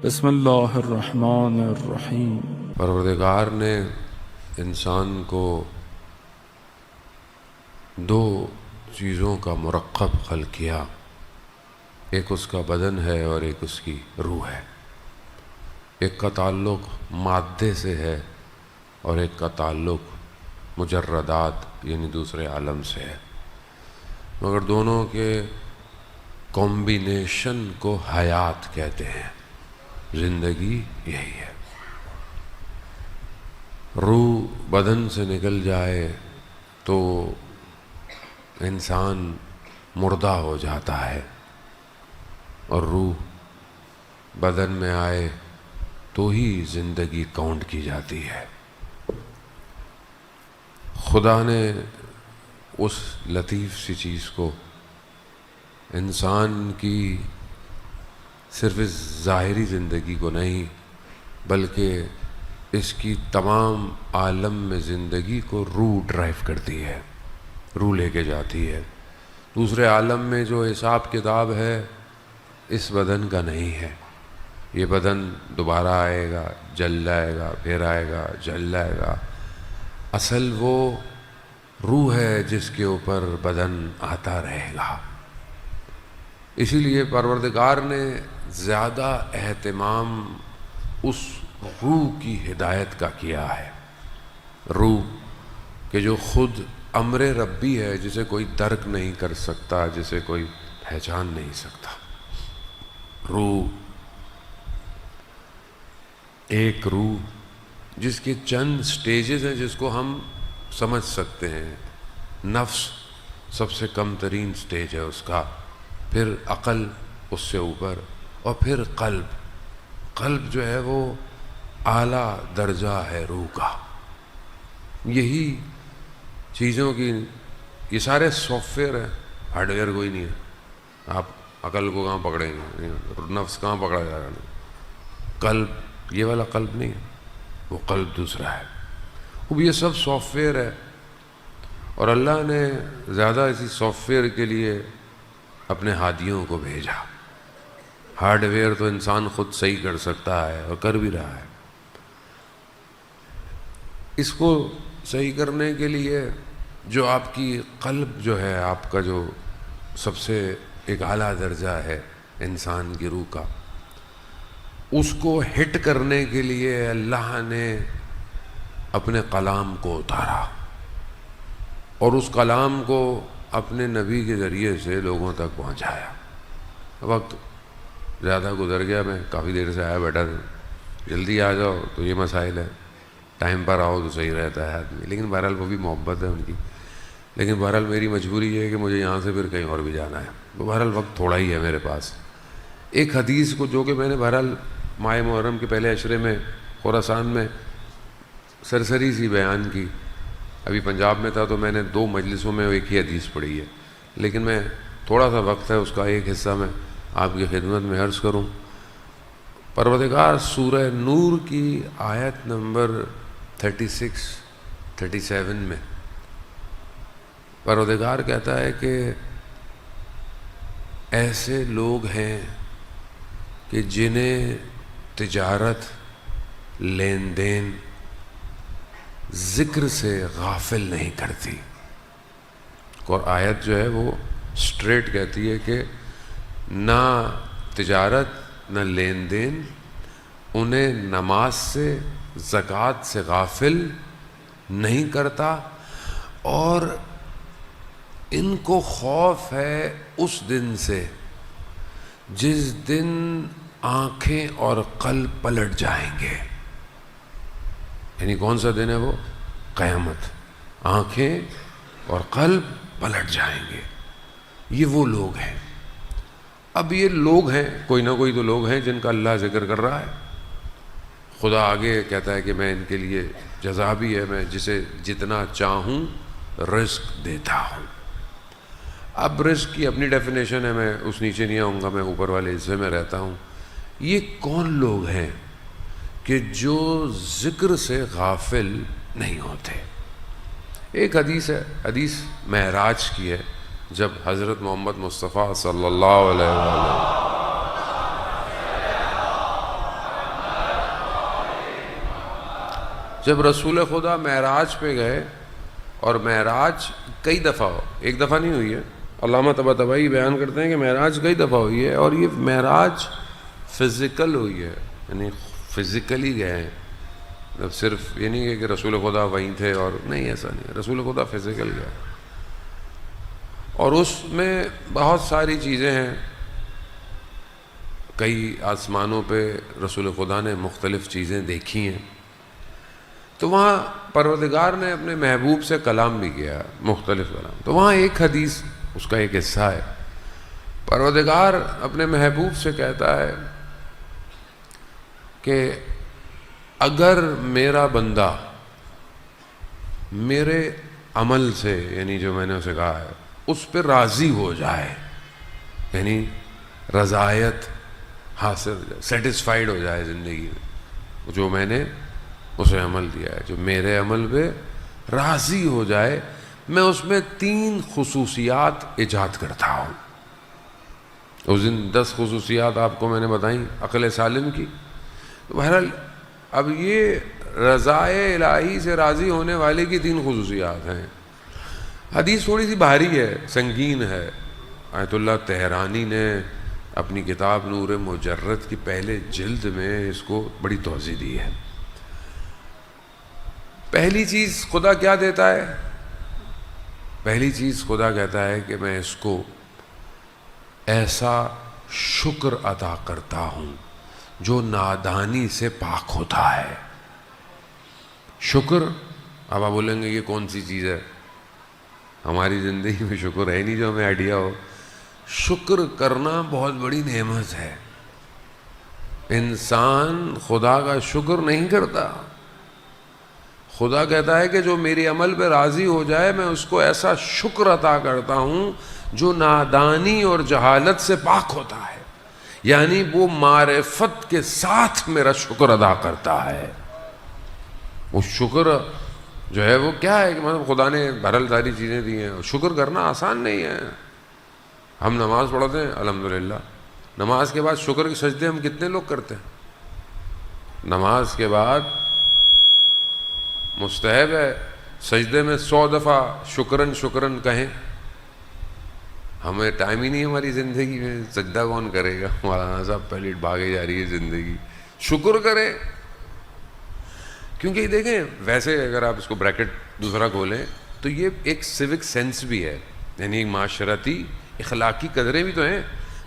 بسم اللہ الرحمن الرحیم۔ پروردگار نے انسان کو دو چیزوں کا مرکب خلق کیا، ایک اس کا بدن ہے اور ایک اس کی روح ہے۔ ایک کا تعلق مادے سے ہے اور ایک کا تعلق مجردات یعنی دوسرے عالم سے ہے، مگر دونوں کے کمبینیشن کو حیات کہتے ہیں۔ زندگی یہی ہے۔ روح بدن سے نکل جائے تو انسان مردہ ہو جاتا ہے، اور روح بدن میں آئے تو ہی زندگی کاؤنٹ کی جاتی ہے۔ خدا نے اس لطیف سی چیز کو انسان کی صرف اس ظاہری زندگی کو نہیں بلکہ اس کی تمام عالم میں زندگی کو روح ڈرائیو کرتی ہے، روح لے کے جاتی ہے۔ دوسرے عالم میں جو حساب کتاب ہے اس بدن کا نہیں ہے۔ یہ بدن دوبارہ آئے گا، جل جائے گا، پھر آئے گا، جل جائے گا۔ اصل وہ روح ہے جس کے اوپر بدن آتا رہے گا۔ اسی لیے پروردگار نے زیادہ اہتمام اس روح کی ہدایت کا کیا ہے، روح کہ جو خود امر ربی ہے، جسے کوئی درک نہیں کر سکتا، جسے کوئی پہچان نہیں سکتا۔ روح ایک روح جس کے چند سٹیجز ہیں جس کو ہم سمجھ سکتے ہیں۔ نفس سب سے کم ترین سٹیج ہے اس کا، پھر عقل اس سے اوپر، اور پھر قلب۔ قلب جو ہے وہ اعلیٰ درجہ ہے روح کا۔ یہی چیزوں کی، یہ سارے سافٹ ویئر ہیں، ہارڈ ویئر کوئی نہیں ہے۔ آپ عقل کو کہاں پکڑیں گے؟ نفس کہاں پکڑا جا رہا ہے؟ قلب، یہ والا قلب نہیں ہے، وہ قلب دوسرا ہے۔ وہ یہ سب سافٹ ویئر ہے، اور اللہ نے زیادہ اسی سافٹ ویئر کے لیے اپنے ہادیوں کو بھیجا۔ ہارڈ ویئر تو انسان خود صحیح کر سکتا ہے اور کر بھی رہا ہے۔ اس کو صحیح کرنے کے لیے جو آپ کی قلب جو ہے، آپ کا جو سب سے ایک اعلیٰ درجہ ہے انسان کی روح کا، اس کو ہٹ کرنے کے لیے اللہ نے اپنے کلام کو اتارا، اور اس کلام کو اپنے نبی کے ذریعے سے لوگوں تک پہنچایا۔ وقت زیادہ گزر گیا، میں کافی دیر سے آیا بیٹھا تھا۔ جلدی آ جاؤ تو یہ مسائل ہے، ٹائم پر آؤ تو صحیح رہتا ہے آدمی، لیکن بہرحال وہ بھی محبت ہے ان کی۔ لیکن بہرحال میری مجبوری یہ ہے کہ مجھے یہاں سے پھر کہیں اور بھی جانا ہے، تو بہرحال وقت تھوڑا ہی ہے میرے پاس۔ ایک حدیث کو جو کہ میں نے بہرحال ماہ محرم کے پہلے عشرے میں خراسان میں سرسری سی بیان کی۔ ابھی پنجاب میں تھا تو میں نے 2 مجلسوں میں ایک ہی حدیث پڑھی ہے، لیکن میں تھوڑا سا وقت ہے، اس کا ایک حصہ میں آپ کی خدمت میں عرض کروں۔ پروردگار سورہ نور کی آیت نمبر 36-37 میں پروردگار کہتا ہے کہ ایسے لوگ ہیں کہ جنہیں تجارت، لین دین ذکر سے غافل نہیں کرتی۔ اور آیت جو ہے وہ سٹریٹ کہتی ہے کہ نہ تجارت نہ لین دین انہیں نماز سے، زکوٰۃ سے غافل نہیں کرتا، اور ان کو خوف ہے اس دن سے جس دن آنکھیں اور قلب پلٹ جائیں گے۔ یعنی کون سا دن ہے وہ؟ قیامت۔ آنکھیں اور قلب پلٹ جائیں گے۔ یہ وہ لوگ ہیں۔ اب یہ لوگ ہیں، کوئی نہ کوئی تو لوگ ہیں جن کا اللہ ذکر کر رہا ہے۔ خدا آگے کہتا ہے کہ میں ان کے لیے جزا بھی ہے، میں جسے جتنا چاہوں رزق دیتا ہوں۔ اب رزق کی اپنی ڈیفینیشن ہے، میں اس نیچے نہیں آؤں گا، میں اوپر والے حصے میں رہتا ہوں۔ یہ کون لوگ ہیں کہ جو ذکر سے غافل نہیں ہوتے؟ ایک حدیث ہے، حدیث معراج کی ہے، جب حضرت محمد مصطفیٰ صلی اللہ علیہ وسلم جب رسول خدا معراج پہ گئے، اور معراج کئی دفعہ ایک دفعہ نہیں ہوئی ہے، علامہ طباطبائی بیان کرتے ہیں کہ معراج کئی دفعہ ہوئی ہے، اور یہ معراج فزیکل ہوئی ہے، یعنی فزیکلی گئے ہیں، مطلب صرف یہ نہیں ہے کہ رسول خدا وہیں تھے اور نہیں، ایسا نہیں، رسول خدا فزیکل گئے، اور اس میں بہت ساری چیزیں ہیں، کئی آسمانوں پہ رسول خدا نے مختلف چیزیں دیکھی ہیں، تو وہاں پروردگار نے اپنے محبوب سے کلام بھی کیا، مختلف کلام، تو وہاں ایک حدیث اس کا ایک حصہ ہے، پروردگار اپنے محبوب سے کہتا ہے کہ اگر میرا بندہ میرے عمل سے، یعنی جو میں نے اسے کہا ہے، اس پہ راضی ہو جائے، یعنی رضایت حاصل ہو جائے، سیٹسفائیڈ ہو جائے زندگی میں، جو میں نے اسے عمل دیا ہے، جو میرے عمل پہ راضی ہو جائے، میں اس میں 3 خصوصیات ایجاد کرتا ہوں۔ اس دن 10 خصوصیات آپ کو میں نے بتائیں عقل سالم کی، بہرحال اب یہ رضائے الہی سے راضی ہونے والے کی 3 خصوصیات ہیں۔ حدیث تھوڑی سی بھاری ہے، سنگین ہے، آیت اللہ تہرانی نے اپنی کتاب نور مجرد کی پہلے جلد میں اس کو بڑی توضیح دی ہے۔ پہلی چیز خدا کیا دیتا ہے؟ پہلی چیز خدا کہتا ہے کہ میں اس کو ایسا شکر عطا کرتا ہوں جو نادانی سے پاک ہوتا ہے۔ شکر، اب آپ بولیں گے یہ کون سی چیز ہے؟ ہماری زندگی میں شکر ہے نہیں جو ہمیں آئیڈیا ہو۔ شکر کرنا بہت بڑی نعمت ہے، انسان خدا کا شکر نہیں کرتا۔ خدا کہتا ہے کہ جو میری عمل پہ راضی ہو جائے میں اس کو ایسا شکر عطا کرتا ہوں جو نادانی اور جہالت سے پاک ہوتا ہے، یعنی وہ معرفت کے ساتھ میرا شکر ادا کرتا ہے۔ وہ شکر جو ہے وہ کیا ہے کہ مطلب خدا نے بہرحال ساری چیزیں دی ہیں، شکر کرنا آسان نہیں ہے۔ ہم نماز پڑھتے ہیں الحمدللہ، نماز کے بعد شکر کے سجدے ہم کتنے لوگ کرتے ہیں؟ نماز کے بعد مستحب ہے سجدے میں 100 دفعہ شکرن شکرن کہیں۔ ہمیں ٹائم ہی نہیں ہماری زندگی میں، سجدہ کون کرے گا؟ مولانا صاحب پہلے بھاگے جا رہی ہے زندگی، شکر کریں۔ کیونکہ دیکھیں ویسے اگر آپ اس کو بریکٹ دوسرا کھولیں تو یہ ایک سیوک سینس بھی ہے، یعنی ایک معاشرتی اخلاقی قدریں بھی تو ہیں۔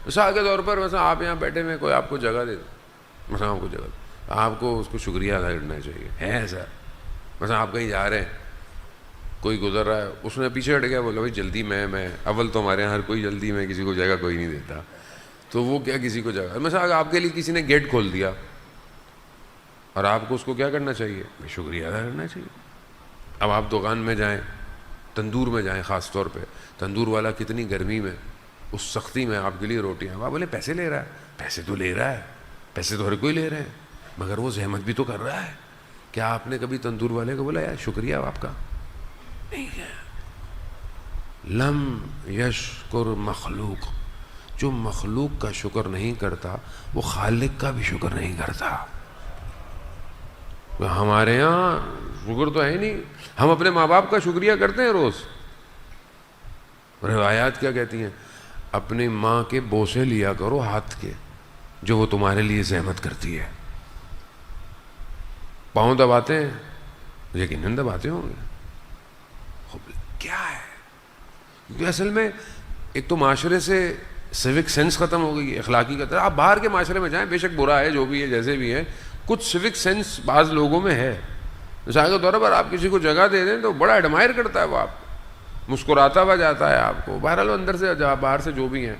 مثال کے طور پر مثلا آپ یہاں بیٹھے میں کوئی آپ کو جگہ دے دو، مثلا آپ کو جگہ دے، آپ کو اس کو شکریہ ادا کرنا چاہیے، ہے ایسا؟ مثلا آپ کہیں جا رہے ہیں، کوئی گزر رہا ہے، اس نے پیچھے ہٹ گیا، بولا بھائی جلدی میں اول تو ہمارے یہاں ہر کوئی جلدی میں، کسی کو جگہ کوئی نہیں دیتا، تو وہ کیا کسی کو جگہ، مثلا اگر آپ کے لیے کسی نے گیٹ کھول دیا اور آپ کو اس کو کیا کرنا چاہیے؟ شکریہ ادا کرنا چاہیے۔ اب آپ دکان میں جائیں، تندور میں جائیں، خاص طور پہ تندور والا کتنی گرمی میں، اس سختی میں آپ کے لیے روٹیاں، آپ بولے پیسے لے رہا ہے، پیسے تو لے رہا ہے، پیسے تو ہر کوئی لے رہے ہیں، مگر وہ زحمت بھی تو کر رہا ہے۔ کیا آپ نے کبھی تندور والے کو بولا یار شکریہ آپ کا؟ نہیں ہے۔ لم یشکر مخلوق، جو مخلوق کا شکر نہیں کرتا وہ خالق کا بھی شکر نہیں کرتا۔ ہمارے ہاں شکر تو ہے نہیں، ہم اپنے ماں باپ کا شکریہ کرتے ہیں روز۔ روایات کیا کہتی ہیں؟ اپنی ماں کے بوسے لیا کرو ہاتھ کے، جو وہ تمہارے لیے زحمت کرتی ہے۔ پاؤں دباتے ہیں، یقیناً دباتے ہوں گے، کیا ہے؟ کیونکہ اصل میں ایک تو معاشرے سے سیوک سینس ختم ہو گئی ہے، اخلاقی قدر۔ آپ باہر کے معاشرے میں جائیں، بے شک برا ہے جو بھی ہے جیسے بھی ہے، کچھ سیوک سینس بعض لوگوں میں ہے۔ مثال کے طور پر آپ کسی کو جگہ دے دیں تو بڑا ایڈمائر کرتا ہے وہ، آپ مسکراتا ہوا جاتا ہے آپ کو، بہرحال اندر سے باہر سے جو بھی ہیں۔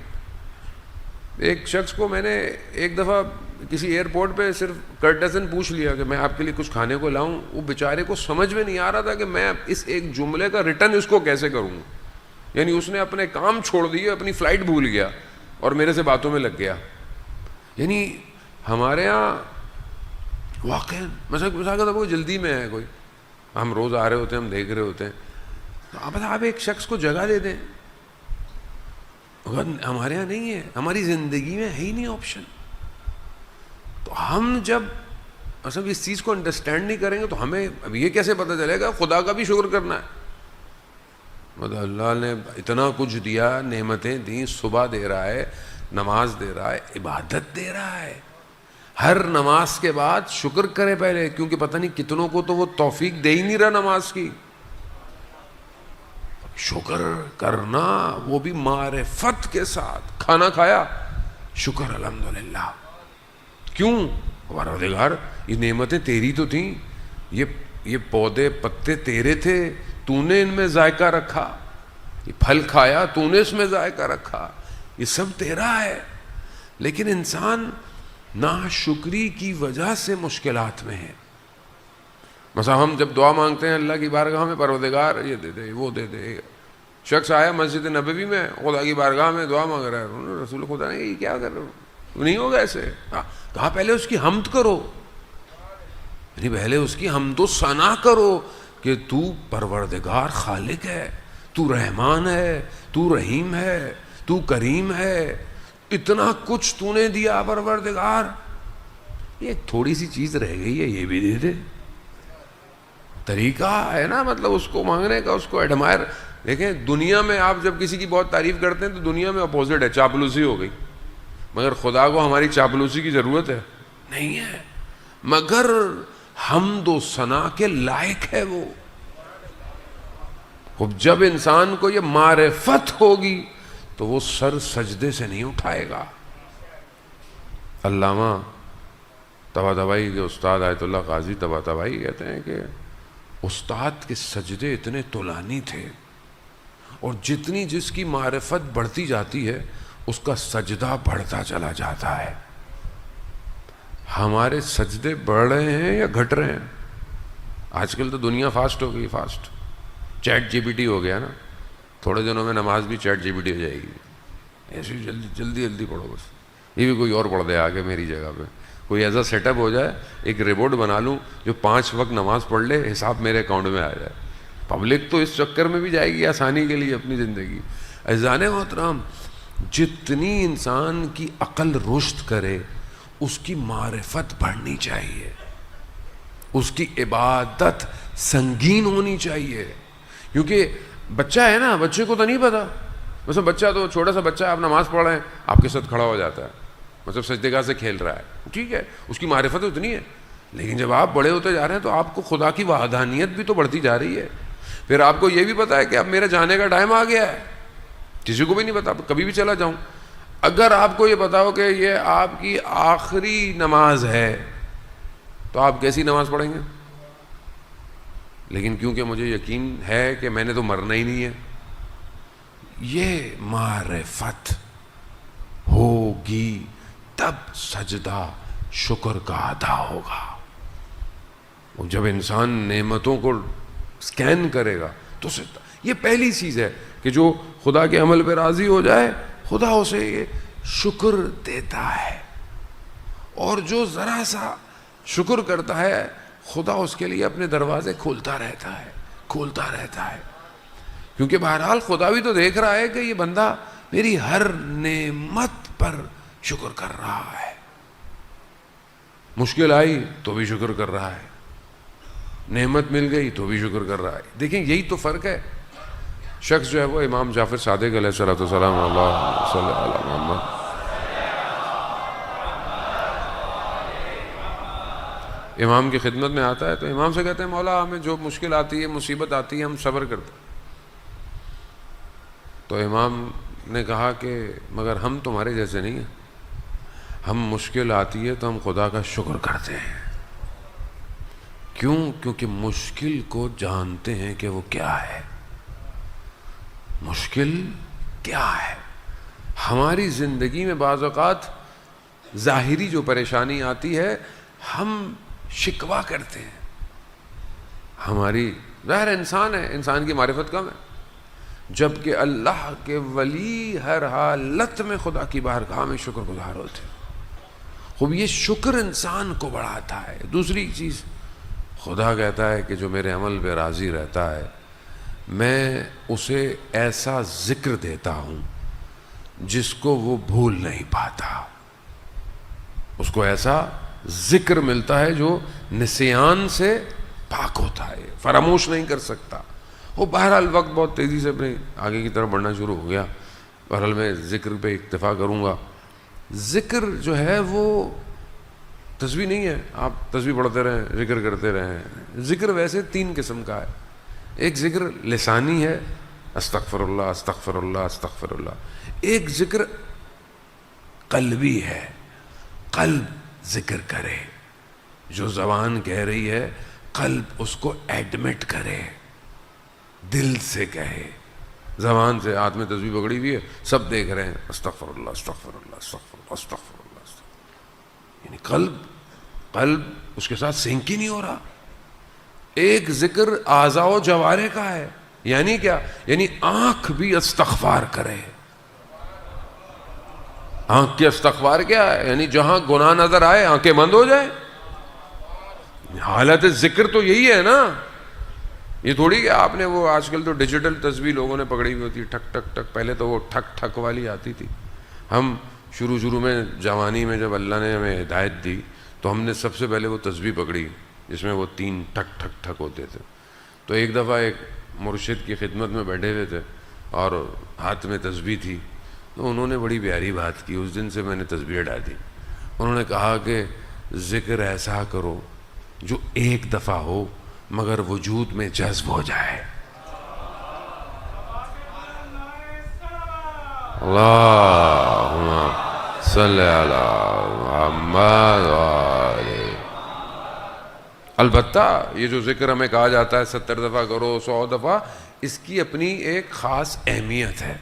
ایک شخص کو میں نے ایک دفعہ کسی ایئرپورٹ پہ صرف کرٹسن پوچھ لیا کہ میں آپ کے لیے کچھ کھانے کو لاؤں، وہ بیچارے کو سمجھ میں نہیں آ رہا تھا کہ میں اس ایک جملے کا ریٹرن اس کو کیسے کروں، یعنی اس نے اپنے کام چھوڑ دیے، اپنی فلائٹ بھول گیا اور میرے سے باتوں میں لگ گیا۔ یعنی ہمارے ہاں واقعی مثلا وہ جلدی میں ہے کوئی، ہم روز آ رہے ہوتے ہیں، ہم دیکھ رہے ہوتے ہیں، تو آپ ایک شخص کو جگہ دے دیں، ہمارے ہاں نہیں ہے، ہماری زندگی میں ہے ہی نہیں آپشن۔ تو ہم جب اصل اس چیز کو انڈرسٹینڈ نہیں کریں گے تو ہمیں اب یہ کیسے پتہ چلے گا خدا کا بھی شکر کرنا ہے. مطلب اللہ نے اتنا کچھ دیا, نعمتیں دیں, صبح دے رہا ہے, نماز دے رہا ہے, عبادت دے رہا ہے. ہر نماز کے بعد شکر کرے پہلے, کیونکہ پتہ نہیں کتنوں کو تو وہ توفیق دے ہی نہیں رہا نماز کی. شکر کرنا وہ بھی معرفت کے ساتھ. کھانا کھایا, شکر الحمدللہ. کیوں؟ پروردگار یہ نعمتیں تیری تو تھیں, یہ پودے پتے تیرے تھے, تو نے ان میں ذائقہ رکھا, یہ پھل کھایا تو نے اس میں ذائقہ رکھا, یہ سب تیرا ہے. لیکن انسان ناشکری کی وجہ سے مشکلات میں ہے. مثلا ہم جب دعا مانگتے ہیں اللہ کی بارگاہ میں, پروردگار یہ دے دے وہ دے دے. شخص آیا مسجد نبوی میں, خدا کی بارگاہ میں دعا مانگ رہا ہے, رسول خدا نے یہ کیا کر رہے ہو, نہیں ہوگا ایسے. کہا پہلے اس کی حمد کرو, یعنی پہلے اس کی حمد و ثنا کرو کہ تو پروردگار خالق ہے, تو رحمان ہے, تو رحیم ہے, تو کریم ہے, اتنا کچھ تو نے دیا پروردگار, یہ تھوڑی سی چیز رہ گئی ہے یہ بھی دے دے. طریقہ ہے نا مطلب اس کو مانگنے کا, اس کو ایڈمائر. دیکھیں دنیا میں آپ جب کسی کی بہت تعریف کرتے ہیں تو دنیا میں اپوزٹ ہے, چاپلوسی ہو گئی. مگر خدا کو ہماری چاپلوسی کی ضرورت ہے نہیں ہے, مگر حمد و ثنا کے لائق ہے وہ. جب انسان کو یہ معرفت ہوگی تو وہ سر سجدے سے نہیں اٹھائے گا. علامہ طباطبائی کے استاد آیت اللہ قاضی طباطبائی کہتے ہیں کہ استاد کے سجدے اتنے طولانی تھے, اور جتنی جس کی معرفت بڑھتی جاتی ہے اس کا سجدہ بڑھتا چلا جاتا ہے. ہمارے سجدے بڑھ رہے ہیں یا گھٹ رہے ہیں؟ آج کل تو دنیا فاسٹ ہو گئی, fast. Chat G P T ہو گیا نا, تھوڑے دنوں میں نماز بھی چیٹ جی پی ٹی ہو جائے گی. ایسے جلدی جلدی جلدی پڑھو بس, یہ بھی کوئی اور پڑھ دے آگے میری جگہ پہ. کوئی ایسا سیٹ اپ ہو جائے, ایک رپورٹ بنا لوں جو 5 وقت نماز پڑھ لے, حساب میرے اکاؤنٹ میں آ جائے. پبلک تو اس چکر میں بھی جائے گی آسانی کے لیے اپنی زندگی. عزیزان محترم, جتنی انسان کی عقل رشد کرے اس کی معرفت بڑھنی چاہیے, اس کی عبادت سنگین ہونی چاہیے. کیونکہ بچہ ہے نا, بچے کو تو نہیں پتا. مثلا بچہ تو چھوٹا سا بچہ ہے, آپ نماز پڑھ رہے ہیں, آپ کے ساتھ کھڑا ہو جاتا ہے, مطلب سجدے گاہ سے کھیل رہا ہے, ٹھیک ہے, اس کی معرفت اتنی ہے. لیکن جب آپ بڑے ہوتے جا رہے ہیں تو آپ کو خدا کی وحدانیت بھی تو بڑھتی جا رہی ہے. پھر آپ کو یہ بھی پتا ہے کہ اب میرے جانے کا ٹائم آ گیا ہے, کسی کو بھی نہیں پتا, کبھی بھی چلا جاؤں. اگر آپ کو یہ پتا ہو کہ یہ آپ کی آخری نماز ہے تو آپ کیسی نماز پڑھیں گے؟ لیکن کیونکہ مجھے یقین ہے کہ میں نے تو مرنا ہی نہیں ہے, یہ معرفت ہوگی تب سجدہ شکر کا ادا ہوگا. جب انسان نعمتوں کو سکین کرے گا تو یہ پہلی چیز ہے کہ جو خدا کے عمل پہ راضی ہو جائے خدا اسے یہ شکر دیتا ہے, اور جو ذرا سا شکر کرتا ہے خدا اس کے لیے اپنے دروازے کھولتا رہتا ہے. کیونکہ بہرحال خدا بھی تو دیکھ رہا ہے کہ یہ بندہ میری ہر نعمت پر شکر کر رہا ہے. مشکل آئی تو بھی شکر کر رہا ہے, نعمت مل گئی تو بھی شکر کر رہا ہے. دیکھیں یہی تو فرق ہے. شخص جو ہے وہ امام جعفر صادق علیہ الصلوۃ والسلام, اللہ صلی علی محمد, امام کی خدمت میں آتا ہے تو امام سے کہتے ہیں مولا ہمیں جو مشکل آتی ہے, مصیبت آتی ہے, ہم صبر کرتے ہیں. تو امام نے کہا کہ مگر ہم تمہارے جیسے نہیں ہیں, ہم مشکل آتی ہے تو ہم خدا کا شکر کرتے ہیں. کیوں؟ کیونکہ مشکل کو جانتے ہیں کہ وہ کیا ہے. مشکل کیا ہے؟ ہماری زندگی میں بعض اوقات ظاہری جو پریشانی آتی ہے ہم شکوہ کرتے ہیں. ہماری ظاہر انسان ہے, انسان کی معرفت کم ہے, جبکہ اللہ کے ولی ہر حالت میں خدا کی بارگاہ میں شکر گزار ہوتے ہیں. خوب یہ شکر انسان کو بڑھاتا ہے. دوسری چیز, خدا کہتا ہے کہ جو میرے عمل پہ راضی رہتا ہے میں اسے ایسا ذکر دیتا ہوں جس کو وہ بھول نہیں پاتا, اس کو ایسا ذکر ملتا ہے جو نسیان سے پاک ہوتا ہے، فراموش نہیں کر سکتا. وہ بہرحال وقت بہت تیزی سے اپنے آگے کی طرف بڑھنا شروع ہو گیا. بہرحال میں ذکر پہ اکتفا کروں گا. ذکر جو ہے وہ تسبیح نہیں ہے آپ تسبیح پڑھتے رہیں ذکر کرتے رہیں. ذکر ویسے 3 قسم کا ہے. ایک ذکر لسانی ہے، استغفر اللہ استغفر اللہ استغفر اللہ. ایک ذکر قلبی ہے، قلب ذکر کرے، جو زبان کہہ رہی ہے قلب اس کو ایڈمٹ کرے، دل سے کہے. زبان سے ہاتھ میں تسبیح پکڑی ہوئی ہے، سب دیکھ رہے ہیں استغفر اللہ استغفر اللہ استغفر اللہ استغفر اللہ، یعنی قلب اس کے ساتھ سنک ہی نہیں ہو رہا. ایک ذکر اعضاء و جوارح کا ہے، یعنی کیا؟ یعنی آنکھ بھی استغفار کرے. آنکھ کی استغفار کیا ہے؟ یعنی جہاں گناہ نظر آئے آنکھیں بند ہو جائیں. حالت ذکر تو یہی ہے نا. یہ تھوڑی کہ آپ نے وہ آج کل تو ڈیجیٹل تسبیح لوگوں نے پکڑی ہوئی ہوتی، ٹھک ٹھک ٹھک. پہلے تو وہ ٹھک ٹھک والی آتی تھی. ہم شروع میں جوانی میں جب اللہ نے ہمیں ہدایت دی تو ہم نے سب سے پہلے وہ تسبیح پکڑی جس میں وہ 3 ٹھک ٹھک ٹھک ہوتے تھے. تو ایک دفعہ ایک مرشد کی خدمت میں بیٹھے ہوئے تھے اور ہاتھ میں تسبیح تھی. تو انہوں نے بڑی پیاری بات کی. اس دن سے میں نے تسبیح ہٹا دی. انہوں نے کہا کہ ذکر ایسا کرو جو ایک دفعہ ہو مگر وجود میں جذب ہو جائے. اللہم صلی علی محمد وآلہ. البتہ یہ جو ذکر ہمیں کہا جاتا ہے 70 دفعہ کرو 100 دفعہ، اس کی اپنی ایک خاص اہمیت ہے.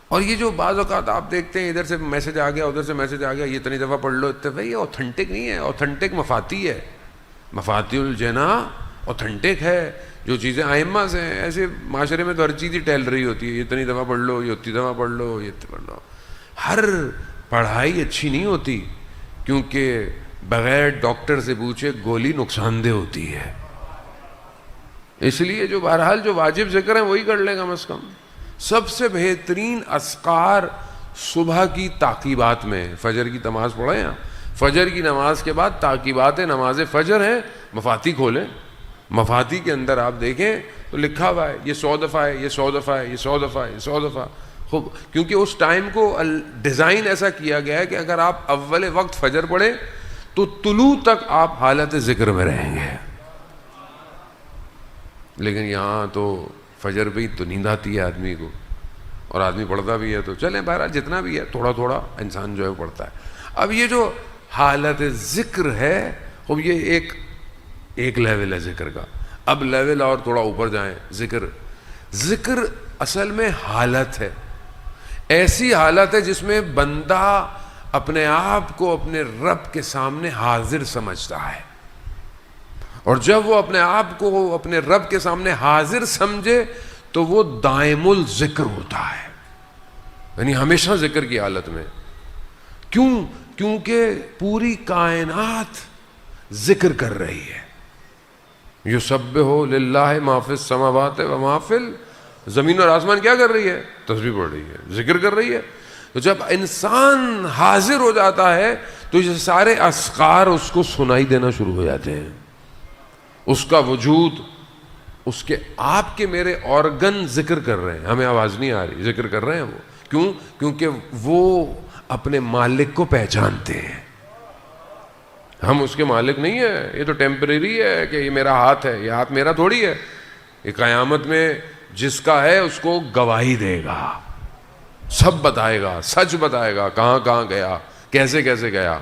اور یہ جو بعض اوقات آپ دیکھتے ہیں ادھر سے میسج آ گیا ادھر سے میسج آ گیا یہ اتنی دفعہ پڑھ لو اتفاق، یہ اوتھنٹک نہیں ہے. اوتھنٹک مفاتی ہے، مفاتی الجنا اوتھنٹک ہے. جو چیزیں ائمہ سے ہیں، ایسے معاشرے میں تو ہر چیز ہی ٹہل رہی ہوتی ہے، یہ اتنی دفعہ پڑھ لو، یہ اتنی دفعہ پڑھ لو، یہ اتنی پڑھ لو. ہر پڑھائی اچھی نہیں ہوتی، کیونکہ بغیر ڈاکٹر سے پوچھے گولی نقصان دہ ہوتی ہے. اس لیے جو بہرحال جو واجب ذکر ہیں وہی کر لیں کم از کم. سب سے بہترین اذکار صبح کی تعقیبات میں، فجر کی نماز پڑھیں ہیں، فجر کی نماز کے بعد تعقیبات نماز فجر ہیں. مفاتی کھولیں، مفاتی کے اندر آپ دیکھیں تو لکھا ہوا ہے یہ 100 دفعہ ہے، یہ 100 دفعہ ہے، یہ 100 دفعہ ہے، یہ 100 دفعہ. خوب، کیونکہ اس ٹائم کو ڈیزائن ایسا کیا گیا ہے کہ اگر آپ اول وقت فجر پڑھیں تو طلوع تک آپ حالت ذکر میں رہیں گے. لیکن یہاں تو فجر پہ ہی تو نیند آتی ہے آدمی کو، اور آدمی پڑھتا بھی ہے تو چلیں بہرحال جتنا بھی ہے تھوڑا تھوڑا انسان جو ہے پڑھتا ہے. اب یہ جو حالت ذکر ہے، اب یہ ایک لیول ہے ذکر کا. اب لیول اور تھوڑا اوپر جائیں. ذکر اصل میں حالت ہے، ایسی حالت ہے جس میں بندہ اپنے آپ کو اپنے رب کے سامنے حاضر سمجھتا ہے. اور جب وہ اپنے آپ کو اپنے رب کے سامنے حاضر سمجھے تو وہ دائم الذکر ہوتا ہے، یعنی ہمیشہ ذکر کی حالت میں. کیونکہ پوری کائنات ذکر کر رہی ہے. یسبح للہ ما فی السماوات و ما فی زمین اور آسمان کیا کر رہی ہے؟ تسبیح پڑھ رہی ہے، ذکر کر رہی ہے. تو جب انسان حاضر ہو جاتا ہے تو یہ سارے اذکار اس کو سنائی دینا شروع ہو جاتے ہیں. اس کا وجود، اس کے آپ کے میرے آرگن ذکر کر رہے ہیں، ہمیں آواز نہیں آ رہی، ذکر کر رہے ہیں وہ. کیونکہ وہ اپنے مالک کو پہچانتے ہیں. ہم اس کے مالک نہیں ہیں، یہ تو ٹیمپریری ہے کہ یہ میرا ہاتھ ہے. یہ ہاتھ میرا تھوڑی ہے. یہ قیامت میں جس کا ہے اس کو گواہی دے گا، سب بتائے گا، سچ بتائے گا، کہاں کہاں گیا، کیسے کیسے گیا.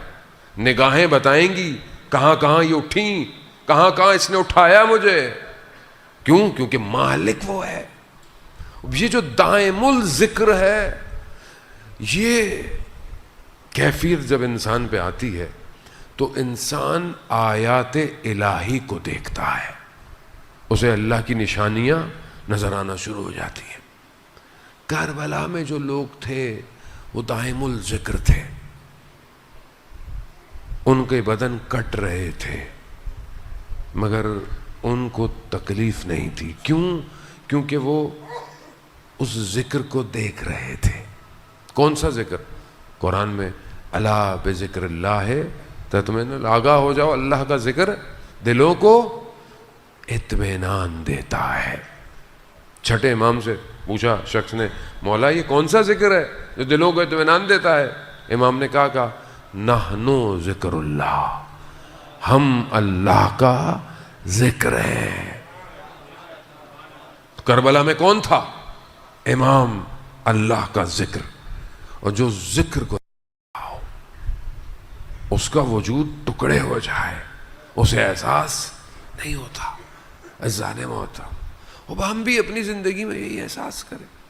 نگاہیں بتائیں گی کہاں کہاں یہ اٹھیں، کہاں کہاں اس نے اٹھایا مجھے. کیونکہ مالک وہ ہے. یہ جو دائم الذکر ہے، یہ کیفیت جب انسان پہ آتی ہے تو انسان آیات الہی کو دیکھتا ہے، اسے اللہ کی نشانیاں نظر آنا شروع ہو جاتی ہیں. کربلا میں جو لوگ تھے وہ دائم الذکر تھے، ان کے بدن کٹ رہے تھے مگر ان کو تکلیف نہیں تھی. کیونکہ وہ اس ذکر کو دیکھ رہے تھے. کون سا ذکر؟ قرآن میں الا بذکر اللہ تو تمہیں آگاہ ہو جاؤ، اللہ کا ذکر دلوں کو اطمینان دیتا ہے۔ چھٹے امام سے پوچھا شخص نے، مولا یہ کون سا ذکر ہے جو دلوں کو اطمینان دیتا ہے؟ امام نے کہا نحنو ذکر اللہ، ہم اللہ کا ذکر ہے۔ کربلا میں کون تھا؟ امام، اللہ کا ذکر۔ اور جو ذکر کو اس کا وجود ٹکڑے ہو جائے، اسے احساس نہیں ہوتا، ظالم ہوتا۔ اب ہم بھی اپنی زندگی میں یہی احساس کریں۔